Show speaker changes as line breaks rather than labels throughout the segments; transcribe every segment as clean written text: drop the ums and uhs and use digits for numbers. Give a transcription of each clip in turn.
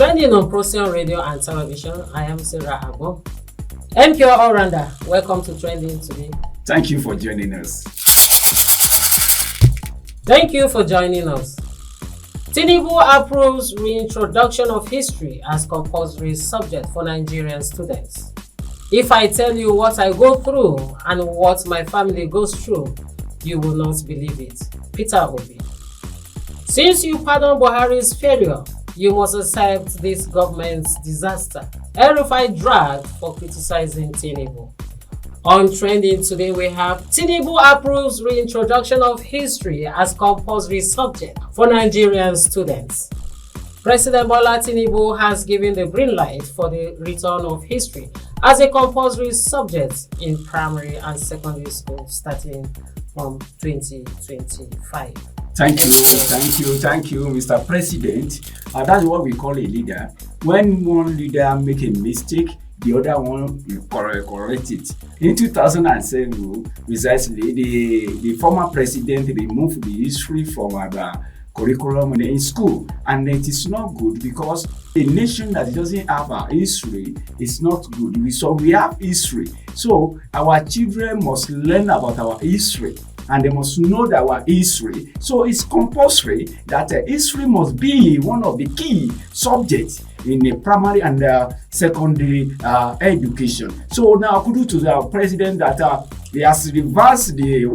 Trending on Procyon Radio and Television, I am Sarah Agbo. MPO All-Rounder, welcome to Trending today.
Thank you for joining us.
Thank you for joining us. Tinubu approves reintroduction of history as compulsory subject for Nigerian students. If I tell you what I go through and what my family goes through, you will not believe it. Peter Obi. Since you pardon Buhari's failure, you must accept this government's disaster. RFI dragged for criticizing Tinubu. On Trending today, we have Tinubu approves reintroduction of history as compulsory subject for Nigerian students. President Bola Tinubu has given the green light for the return of history as a compulsory subject in primary and secondary school starting from 2025.
Thank you, Mr. President. That's what we call a leader. When one leader make a mistake, the other one will correct it. In 2007, precisely, the former president removed the history from our curriculum in school, and it is not good because a nation that doesn't have a history is not good. So we have history. So our children must learn about our history, and they must know that our history. So it's compulsory that history must be one of the key subjects in the primary and secondary education. So now, kudos to the president that he has reversed the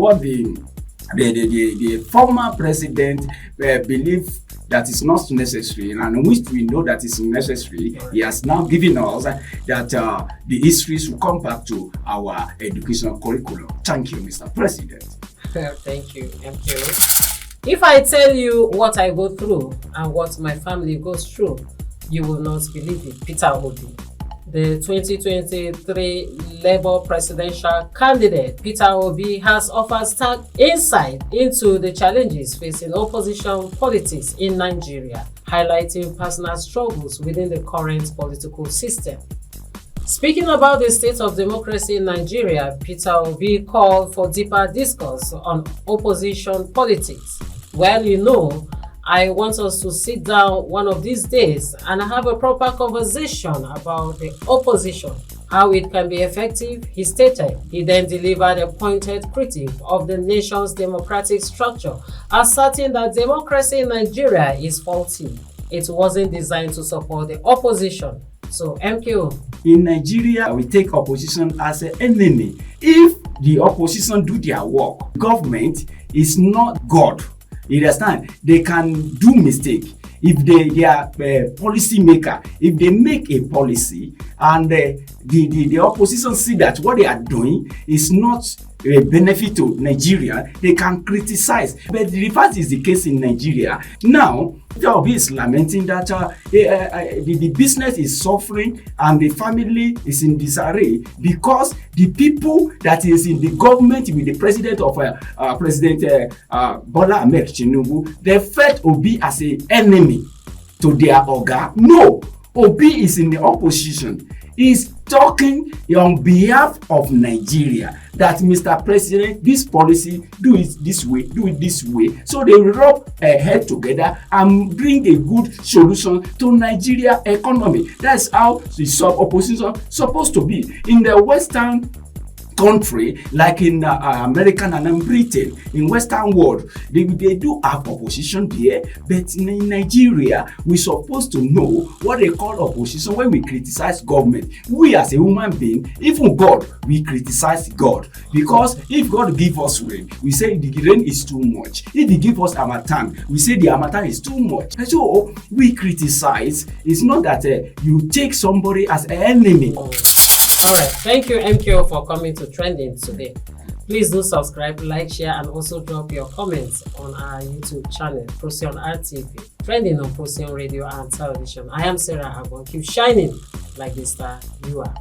former president believed that is not necessary, and which we know that is necessary. He has now given us that the histories will come back to our educational curriculum. Thank you, Mr. President.
Thank you, MPO. If I tell you what I go through and what my family goes through, you will not believe it. Peter Obi. The 2023 Labour presidential candidate, Peter Obi, has offered stark insight into the challenges facing opposition politics in Nigeria, highlighting personal struggles within the current political system. Speaking about the state of democracy in Nigeria, Peter Obi called for deeper discourse on opposition politics. Well, you know, I want us to sit down one of these days and have a proper conversation about the opposition, how it can be effective, he stated. He then delivered a pointed critique of the nation's democratic structure, asserting that democracy in Nigeria is faulty. It wasn't designed to support the opposition. So, MKO.
In Nigeria, we take opposition as an enemy. If the opposition do their work, government is not God. You understand? They can do mistake. If they are policy maker, if they make a policy and the opposition see that what they are doing is not a benefit to Nigeria, they can criticize. But the reverse is the case in Nigeria. Now, Obi is lamenting that the business is suffering and the family is in disarray because the people that is in the government with the president of President Bola Laments Tinubu, they felt Obi as an enemy to their oga. No, Obi is in the opposition. He's talking on behalf of Nigeria that Mr. President, this policy, do it this way. So they rub a head together and bring a good solution to Nigeria economy. That's how the opposition supposed to be. In the Western country, like in America and in Britain, in Western world, they do have opposition there, but in Nigeria, we're supposed to know what they call opposition when we criticize government. We as a human being, even God, we criticize God, because if God give us rain, we say the rain is too much. If He give us harmattan, we say the harmattan is too much. And so we criticize. It's not that you take somebody as an enemy.
All right, thank you, MKO, for coming to Trending today. Please do subscribe, like, share, and also drop your comments on our YouTube channel, Procyon RTV, Trending on Procyon Radio and Television. I am Sarah Agbo. Keep shining like the star you are.